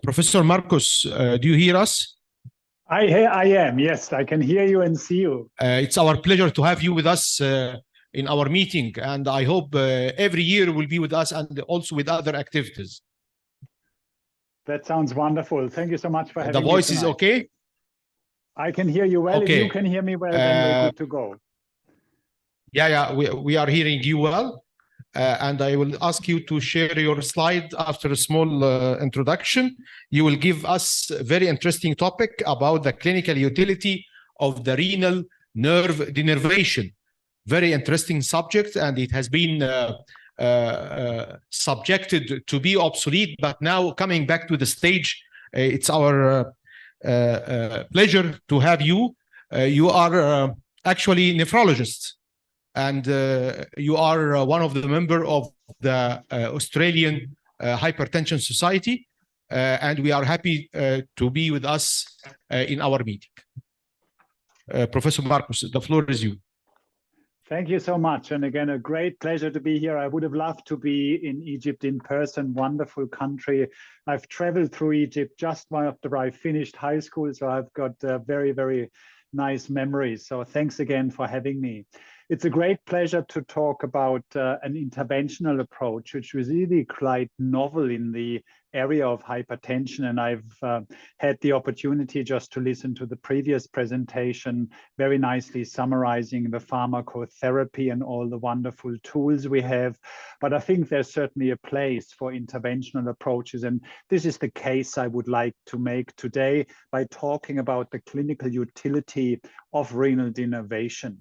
Professor Markus, do you hear us? I am, yes, I can hear you and see you. It's our pleasure to have you with us in our meeting, and I hope every year will be with us and also with other activities. That sounds wonderful. Thank you so much for having me. The voice is okay? I can hear you well. Okay. If you can hear me well, then we're good to go. Yeah, we are hearing you well. And I will ask you to share your slide after a small introduction. You will give us a very interesting topic about the clinical utility of the renal nerve denervation. Very interesting subject, and it has been subjected to be obsolete, but now coming back to the stage, it's our pleasure to have you. You are actually nephrologists, and you are one of the members of the Australian Hypertension Society, and we are happy to be with us in our meeting. Professor Markus, the floor is you. Thank you so much. And again, a great pleasure to be here. I would have loved to be in Egypt in person, wonderful country. I've traveled through Egypt just after I finished high school, so I've got very, very nice memories. So thanks again for having me. It's a great pleasure to talk about an interventional approach, which was really quite novel in the area of hypertension. And I've had the opportunity just to listen to the previous presentation, very nicely summarizing the pharmacotherapy and all the wonderful tools we have. But I think there's certainly a place for interventional approaches. And this is the case I would like to make today by talking about the clinical utility of renal denervation.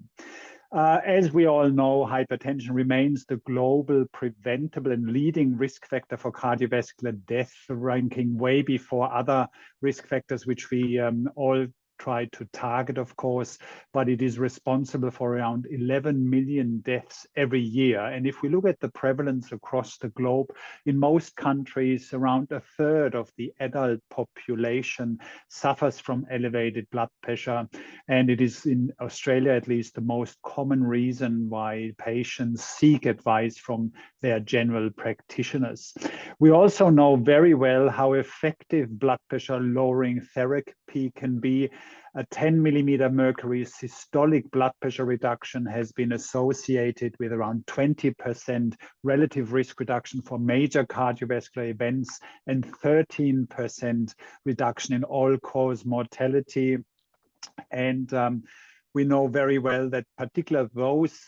As we all know, hypertension remains the global preventable and leading risk factor for cardiovascular death, ranking way before other risk factors, which we all try to target, of course, but it is responsible for around 11 million deaths every year. And if we look at the prevalence across the globe, in most countries, around a third of the adult population suffers from elevated blood pressure. And it is in Australia, at least, the most common reason why patients seek advice from their general practitioners. We also know very well how effective blood pressure lowering therapy can be. A 10 millimeter mercury systolic blood pressure reduction has been associated with around 20% relative risk reduction for major cardiovascular events and 13% reduction in all-cause mortality. And we know very well that particularly those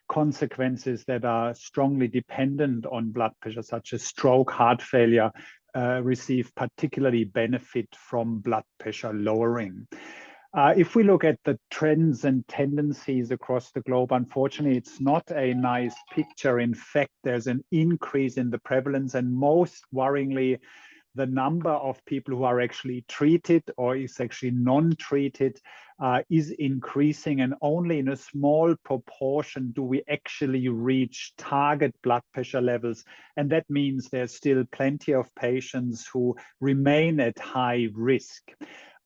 consequences that are strongly dependent on blood pressure, such as stroke, heart failure, receive particularly benefit from blood pressure lowering. If we look at the trends and tendencies across the globe, unfortunately, it's not a nice picture. In fact, there's an increase in the prevalence, and most worryingly, the number of people who are actually treated or is actually non-treated is increasing, and only in a small proportion do we actually reach target blood pressure levels. And that means there's still plenty of patients who remain at high risk.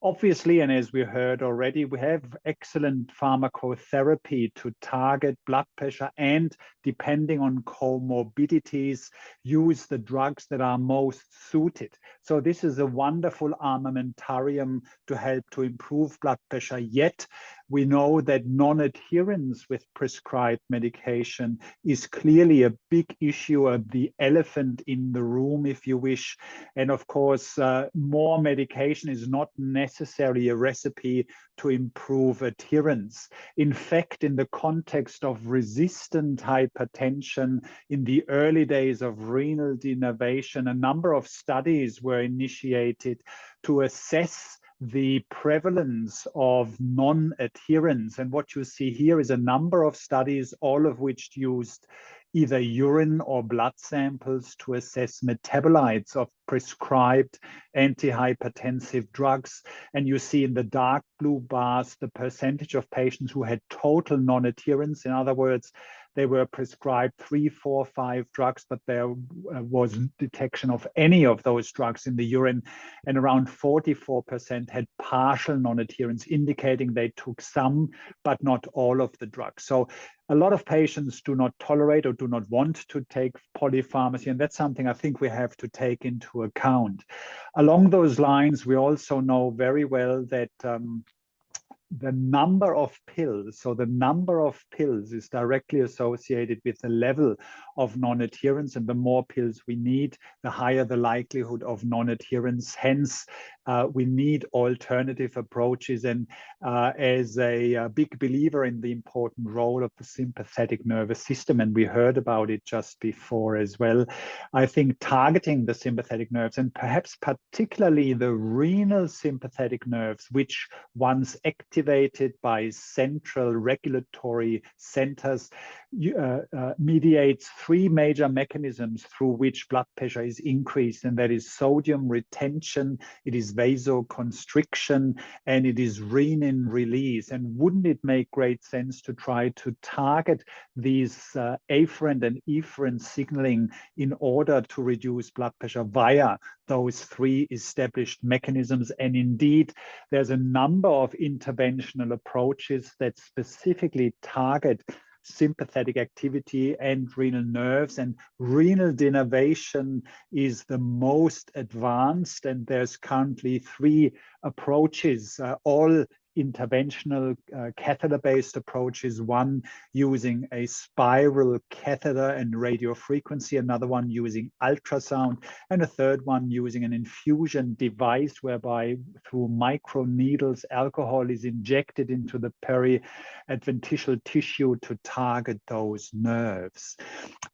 Obviously, and as we heard already, we have excellent pharmacotherapy to target blood pressure and, depending on comorbidities, use the drugs that are most suited. So this is a wonderful armamentarium to help to improve blood pressure. Yet we know that non-adherence with prescribed medication is clearly a big issue, the elephant in the room, if you wish. And of course, more medication is not necessarily a recipe to improve adherence. In fact, in the context of resistant hypertension in the early days of renal denervation, a number of studies were initiated to assess the prevalence of non-adherence. And what you see here is a number of studies, all of which used either urine or blood samples to assess metabolites of prescribed antihypertensive drugs. And you see in the dark blue bars the percentage of patients who had total non-adherence. In other words, They were prescribed 3, 4, 5 drugs, but there wasn't detection of any of those drugs in the urine. And around 44% had partial non-adherence, indicating they took some, but not all of the drugs. So a lot of patients do not tolerate or do not want to take polypharmacy, and that's something I think we have to take into account. Along those lines, we also know very well that the number of pills, so the number of pills is directly associated with the level of non-adherence, and the more pills we need, the higher the likelihood of non-adherence. Hence, we need alternative approaches. And as a big believer in the important role of the sympathetic nervous system, and we heard about it just before as well, I think targeting the sympathetic nerves, and perhaps particularly the renal sympathetic nerves, which once activated by central regulatory centers, mediates 3 major mechanisms through which blood pressure is increased, and that is sodium retention, it is vasoconstriction, and it is renin release. And wouldn't it make great sense to try to target these afferent and efferent signaling in order to reduce blood pressure via those 3 established mechanisms? And indeed, there's a number of interventional approaches that specifically target sympathetic activity and renal nerves, and renal denervation is the most advanced, and there's currently 3 approaches, all interventional catheter-based approaches, one using a spiral catheter and radiofrequency, another one using ultrasound, and a third one using an infusion device whereby through microneedles alcohol is injected into the peri-adventitial tissue to target those nerves.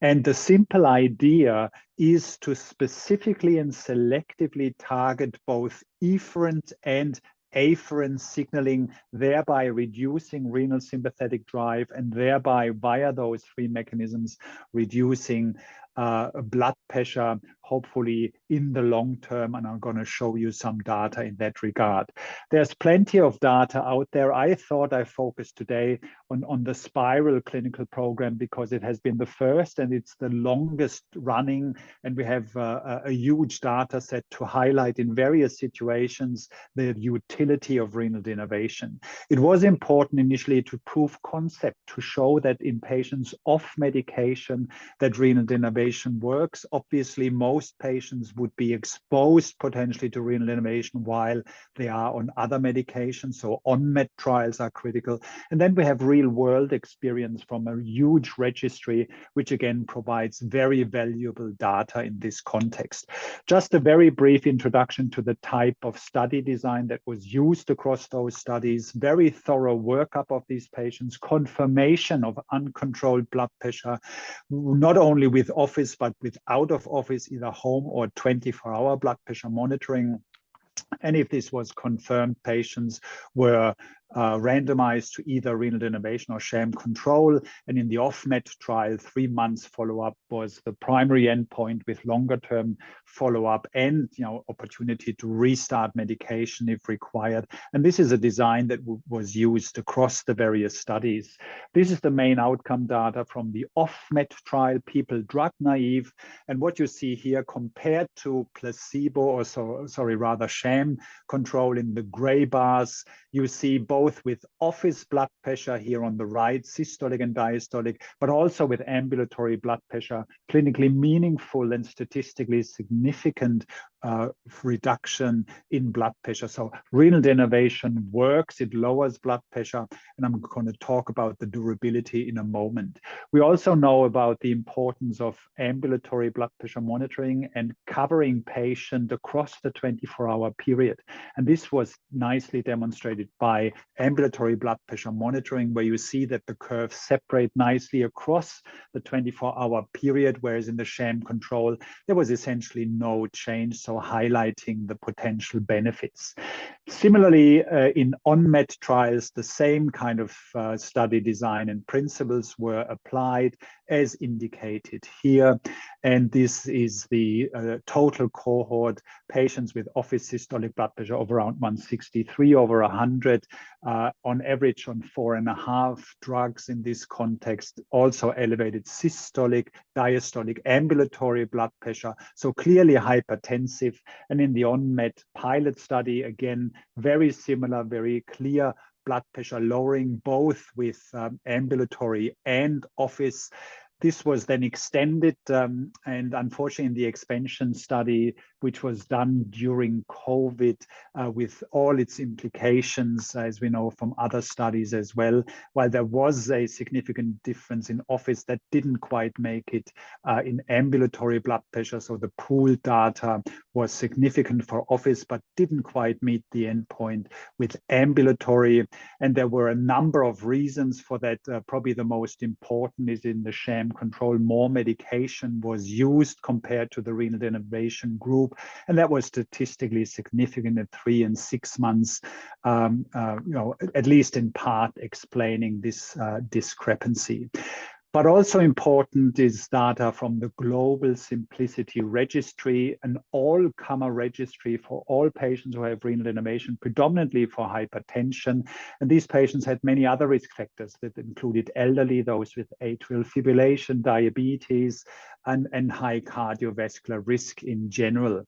And the simple idea is to specifically and selectively target both efferent and afferent signaling, thereby reducing renal sympathetic drive, and thereby via those 3 mechanisms reducing blood pressure, hopefully in the long term. And I'm going to show you some data in that regard. There's plenty of data out there. I thought I focused today on the spiral clinical program because it has been the first and it's the longest running, and we have a huge data set to highlight in various situations the utility of renal denervation. It was important initially to prove concept, to show that in patients off medication that renal denervation works. Obviously, most patients would be exposed potentially to renal denervation while they are on other medications, so on-med trials are critical. And then we have real-world experience from a huge registry, which again provides very valuable data in this context. Just a very brief introduction to the type of study design that was used across those studies, very thorough workup of these patients, confirmation of uncontrolled blood pressure, not only with office, but with out of office, either home or 24-hour blood pressure monitoring. And if this was confirmed, patients were randomized to either renal denervation or sham control. And in the off-med trial, 3 months follow-up was the primary endpoint, with longer-term follow-up and opportunity to restart medication if required. And this is a design that was used across the various studies. This is the main outcome data from the off-med trial, people drug naive. And what you see here compared to placebo, or rather sham control in the gray bars, you see both with office blood pressure here on the right, systolic and diastolic, but also with ambulatory blood pressure, clinically meaningful and statistically significant reduction in blood pressure. So renal denervation works, it lowers blood pressure, and I'm going to talk about the durability in a moment. We also know about the importance of ambulatory blood pressure monitoring and covering patient across the 24-hour period. And this was nicely demonstrated by ambulatory blood pressure monitoring, where you see that the curves separate nicely across the 24-hour period, whereas in the sham control, there was essentially no change, so highlighting the potential benefits. Similarly, in on-med trials, the same kind of study design and principles were applied. as indicated here. And this is the total cohort, patients with office systolic blood pressure of around 163 over 100, on average on 4.5 drugs in this context, also elevated systolic, diastolic, ambulatory blood pressure, so clearly hypertensive. And in the ONMED pilot study, again, very similar, very clear blood pressure lowering, both with ambulatory and office. This was then extended, and unfortunately in the expansion study, which was done during COVID, with all its implications, as we know from other studies as well, while there was a significant difference in office, that didn't quite make it in ambulatory blood pressure. So the pooled data was significant for office, but didn't quite meet the endpoint with ambulatory. And there were a number of reasons for that. Probably the most important is in the sham control, more medication was used compared to the renal denervation group, and that was statistically significant at 3 and 6 months, at least in part explaining this discrepancy. But also important is data from the Global Simplicity Registry, an all-comer registry for all patients who have renal denervation, predominantly for hypertension. And these patients had many other risk factors that included elderly, those with atrial fibrillation, diabetes, and high cardiovascular risk in general.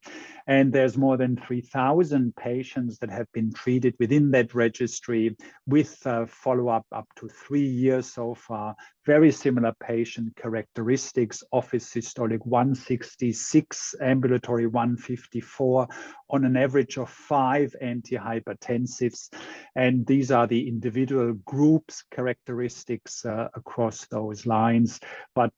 And there's more than 3,000 patients that have been treated within that registry with follow-up up to 3 years so far. Very similar patient characteristics, office systolic 166, ambulatory 154, on an average of 5 antihypertensives. And these are the individual groups characteristics across those lines. But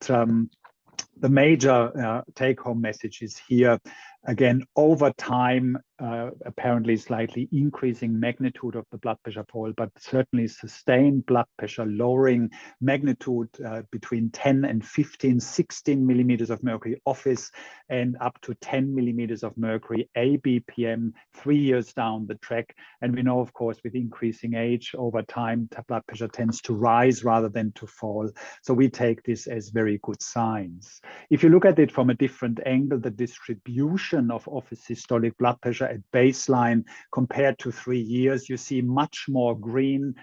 the major take-home message is here, again, over time, apparently slightly increasing magnitude of the blood pressure fall, but certainly sustained blood pressure lowering magnitude between 10 and 15, 16 millimeters of mercury office, and up to 10 millimeters of mercury ABPM 3 years down the track. And we know, of course, with increasing age over time, blood pressure tends to rise rather than to fall. So we take this as very good signs. If you look at it from a different angle, the distribution of office systolic blood pressure at baseline compared to 3 years, you see much more green.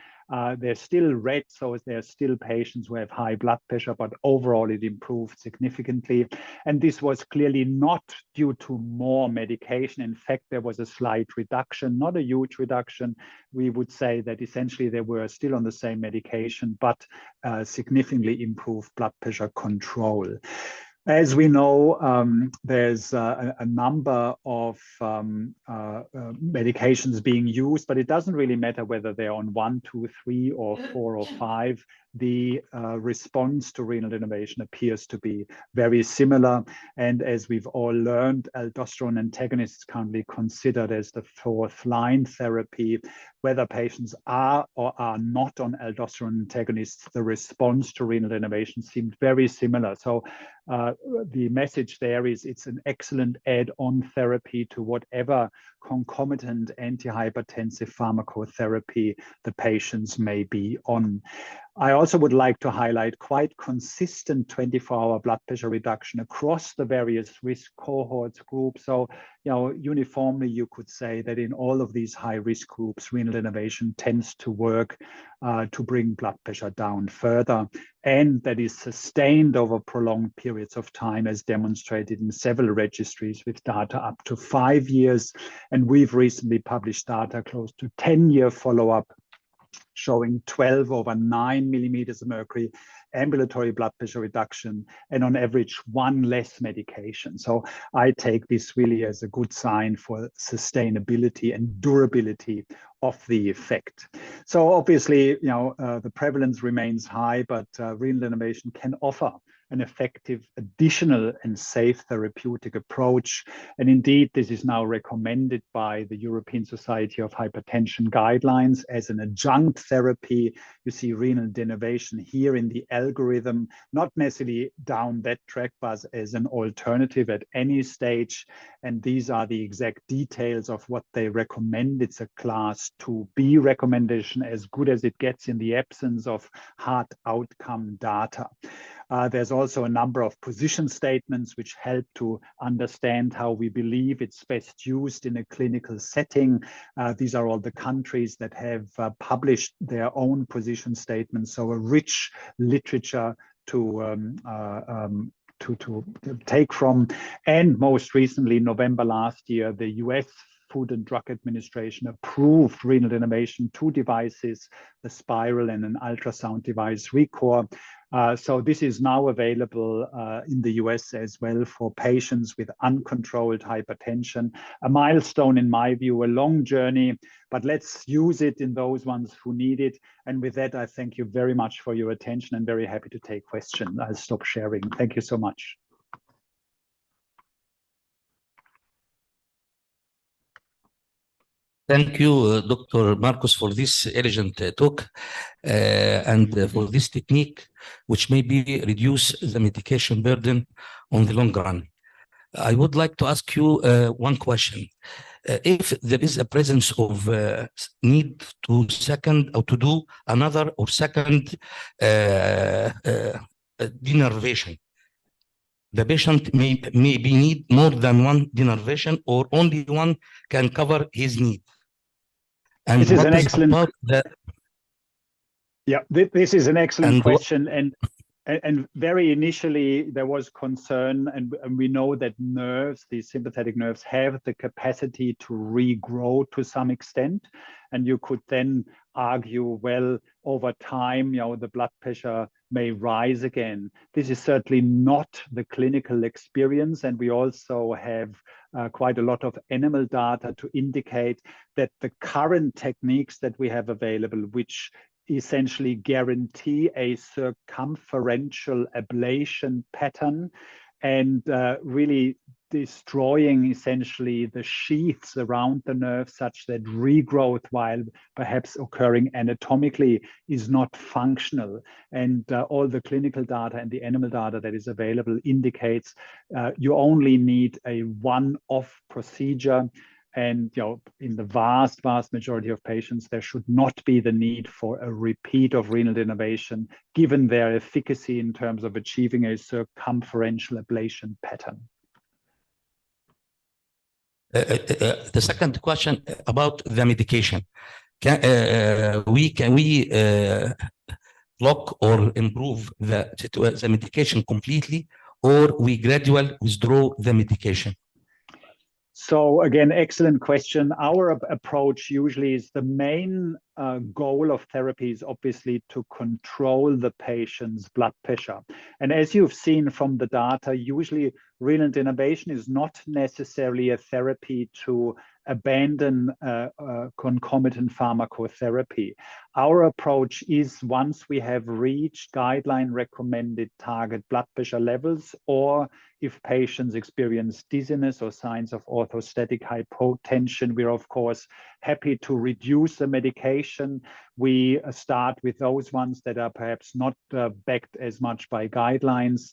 They're still red, so there's still patients who have high blood pressure, but overall it improved significantly. And this was clearly not due to more medication. In fact, there was a slight reduction, not a huge reduction. We would say that essentially they were still on the same medication, but significantly improved blood pressure control. As we know, there's a number of medications being used, but it doesn't really matter whether they're on 1, 2, 3, or 4 or 5. The response to renal denervation appears to be very similar. And as we've all learned, aldosterone antagonists currently considered as the 4th line therapy. Whether patients are or are not on aldosterone antagonists, the response to renal denervation seemed very similar. So the message there is it's an excellent add-on therapy to whatever concomitant antihypertensive pharmacotherapy the patients may be on. I also would like to highlight quite consistent 24-hour blood pressure reduction across the various risk cohorts groups. So, uniformly, you could say that in all of these high-risk groups, renal denervation tends to work to bring blood pressure down further, and that is sustained over prolonged periods of time, as demonstrated in several registries with data up to 5 years. And we've recently published data close to 10-year follow-up showing 12 over 9 millimeters of mercury, ambulatory blood pressure reduction, and on average 1 less medication. So I take this really as a good sign for sustainability and durability of the effect. So obviously, the prevalence remains high, but renal denervation can offer an effective, additional, and safe therapeutic approach. And indeed, this is now recommended by the European Society of Hypertension guidelines as an adjunct therapy. You see renal denervation here in the algorithm, not necessarily down that track, but as an alternative at any stage. And these are the exact details of what they recommend. It's a class 2B recommendation, as good as it gets in the absence of hard outcome data. There's also a number of position statements which help to understand how we believe it's best used in a clinical setting. These are all the countries that have published their own position statements, so a rich literature to take from. And most recently, November last year, the US Food and Drug Administration approved renal denervation, 2 devices, the spiral and an ultrasound device, ReCore. So this is now available in the US as well for patients with uncontrolled hypertension. A milestone, in my view, a long journey, but let's use it in those ones who need it. And with that, I thank you very much for your attention and very happy to take questions. I'll stop sharing. Thank you so much. Thank you, Dr. Markus, for this elegant talk and for this technique, which maybe reduce the medication burden on the long run. I would like to ask you one question. If there is a presence of need to second or to do another or second denervation, the patient may need more than one denervation, or only one can cover his need. And this is an excellent. This is an excellent question, and very initially there was concern, and we know that nerves, these sympathetic nerves, have the capacity to regrow to some extent, and you could then argue, well, over time, the blood pressure may rise again. This is certainly not the clinical experience, and we also have quite a lot of animal data to indicate that the current techniques that we have available, which essentially guarantee a circumferential ablation pattern and really destroying essentially the sheaths around the nerve such that regrowth, while perhaps occurring anatomically, is not functional. And all the clinical data and the animal data that is available indicates you only need a one-off procedure. And in the vast majority of patients, there should not be the need for a repeat of renal denervation, given their efficacy in terms of achieving a circumferential ablation pattern. The second question about the medication. Can we block or improve the medication completely, or we gradually withdraw the medication? So again, excellent question. Our approach usually is the main goal of therapy is obviously to control the patient's blood pressure. And as you've seen from the data, usually renal denervation is not necessarily a therapy to abandon concomitant pharmacotherapy. Our approach is, once we have reached guideline recommended target blood pressure levels, or if patients experience dizziness or signs of orthostatic hypotension, we're of course happy to reduce the medication. We start with those ones that are perhaps not backed as much by guidelines,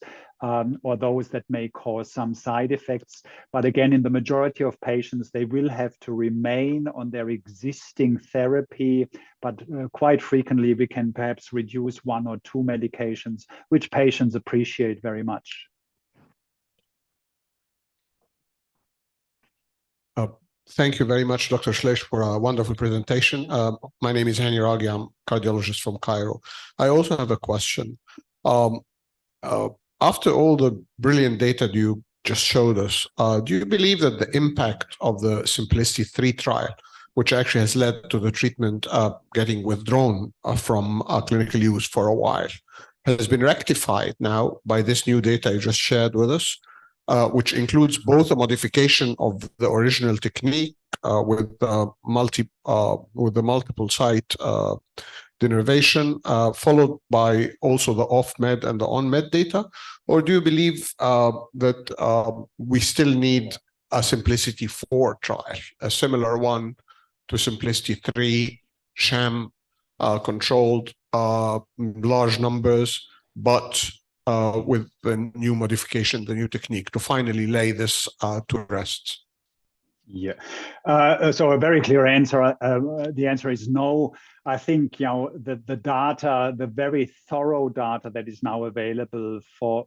or those that may cause some side effects. But again, in the majority of patients, they will have to remain on their existing therapy, but quite frequently we can perhaps reduce 1 or 2 medications, which patients appreciate very much. Thank you very much, Dr. Schlaich, for a wonderful presentation. My name is Hani Raghi. I'm a cardiologist from Cairo. I also have a question. After all the brilliant data you just showed us, do you believe that the impact of the Simplicity 3 trial, which actually has led to the treatment getting withdrawn from clinical use for a while, has been rectified now by this new data you just shared with us, which includes both a modification of the original technique with the multiple site denervation, followed by also the off-med and the on-med data? Or do you believe that we still need a Simplicity 4 trial, a similar one to Simplicity 3, sham controlled, large numbers, but with the new modification, the new technique, to finally lay this to rest? Yeah. So a very clear answer. The answer is no. I think the data, the very thorough data that is now available for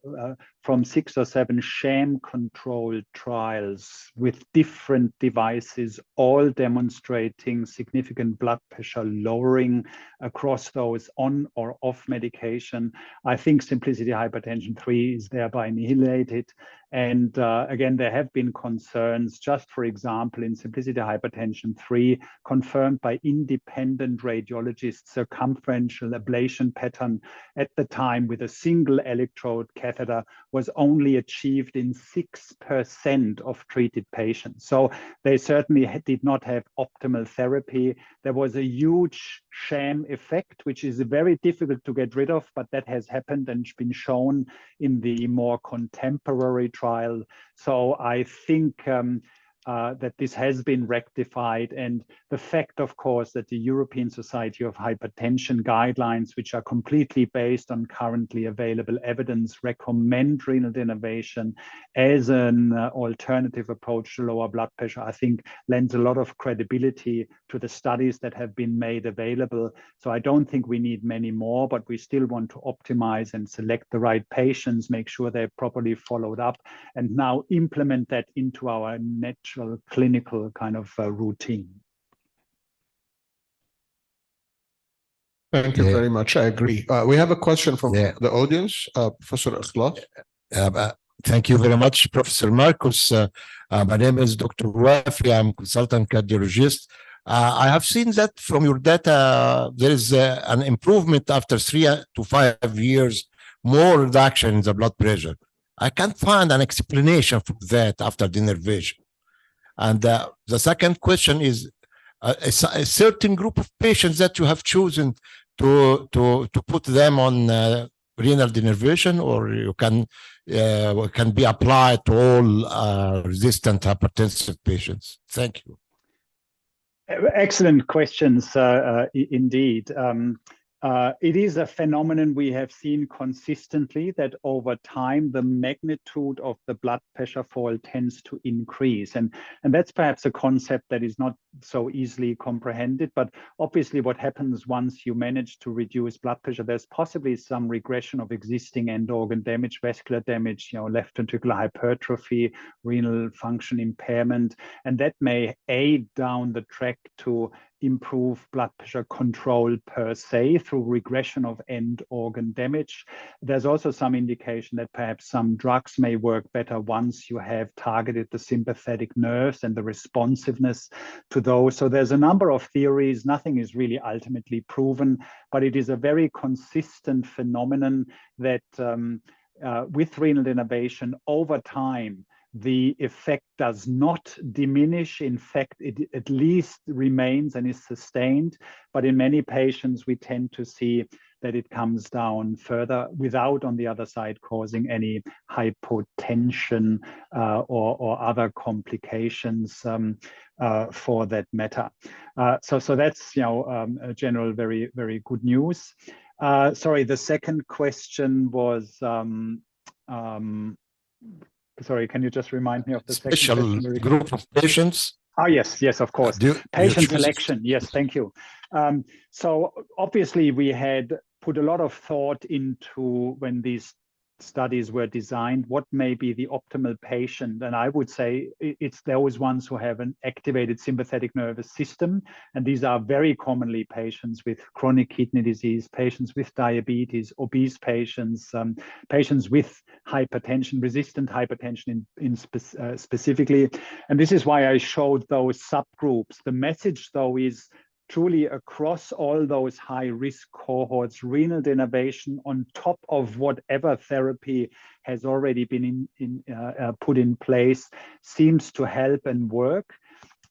from 6 or 7 sham-controlled trials with different devices, all demonstrating significant blood pressure lowering across those on or off medication. I think Simplicity Hypertension 3 is thereby annihilated. And again, there have been concerns, just for example, in Simplicity Hypertension 3, confirmed by independent radiologists, circumferential ablation pattern at the time with a single electrode catheter was only achieved in 6% of treated patients. So they certainly did not have optimal therapy. There was a huge sham effect, which is very difficult to get rid of, but that has happened and been shown in the more contemporary trial. So I think that this has been rectified, and the fact, of course, that the European Society of Hypertension guidelines, which are completely based on currently available evidence, recommend renal denervation as an alternative approach to lower blood pressure, I think lends a lot of credibility to the studies that have been made available. So I don't think we need many more, but we still want to optimize and select the right patients, make sure they're properly followed up, and now implement that into our natural clinical kind of routine. Thank you very much. I agree. We have a question from the audience, Professor Schlaich. Thank you very much, Professor Markus. My name is Dr. Wafi. I'm consultant cardiologist. I have seen that from your data, there is an improvement after 3 to 5 years, more reduction in the blood pressure. I can't find an explanation for that after denervation. And the second question is a certain group of patients that you have chosen to put them on renal denervation, or you can be applied to all resistant hypertensive patients. Thank you. Excellent questions, indeed. It is a phenomenon we have seen consistently that over time, the magnitude of the blood pressure fall tends to increase. And that's perhaps a concept that is not so easily comprehended. But obviously, what happens once you manage to reduce blood pressure, there's possibly some regression of existing end organ damage, vascular damage, left ventricular hypertrophy, renal function impairment. And that may aid down the track to improve blood pressure control per se through regression of end organ damage. There's also some indication that perhaps some drugs may work better once you have targeted the sympathetic nerves and the responsiveness to those. So there's a number of theories. Nothing is really ultimately proven, but it is a very consistent phenomenon that with renal denervation over time, the effect does not diminish. In fact, it at least remains and is sustained. But in many patients, we tend to see that it comes down further without, on the other side, causing any hypotension or other complications for that matter. So that's a general very, very good news. Sorry, the second question was sorry, can you just remind me of the special second group of patients? Oh, yes, of course. Patient selection. Yes, thank you. So obviously we had put a lot of thought into, when these studies were designed, what may be the optimal patient. And I would say it's those ones who have an activated sympathetic nervous system. And these are very commonly patients with chronic kidney disease, patients with diabetes, obese patients, patients with hypertension, resistant hypertension specifically. And this is why I showed those subgroups. The message, though, is truly across all those high-risk cohorts, renal denervation on top of whatever therapy has already been put in place seems to help and work.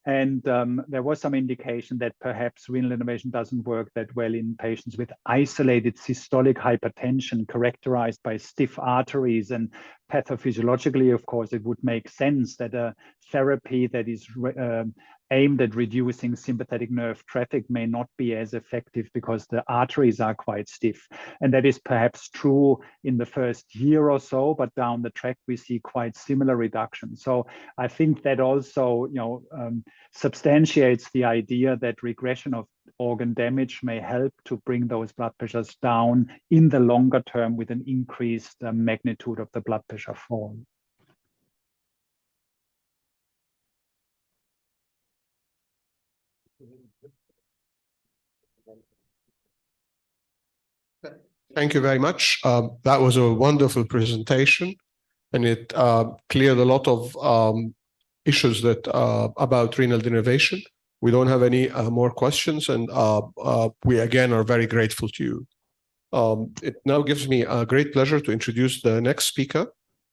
And there was some indication that perhaps renal denervation doesn't work that well in patients with isolated systolic hypertension characterized by stiff arteries. And pathophysiologically, of course, it would make sense that a therapy that is aimed at reducing sympathetic nerve traffic may not be as effective because the arteries are quite stiff. And that is perhaps true in the first year or so, but down the track we see quite similar reductions. So I think that also, substantiates the idea that regression of organ damage may help to bring those blood pressures down in the longer term with an increased magnitude of the blood pressure fall. Thank you very much. That was a wonderful presentation, and it cleared a lot of issues that about renal denervation. We don't have any more questions, and we again are very grateful to you. It now gives me a great pleasure to introduce the next speaker,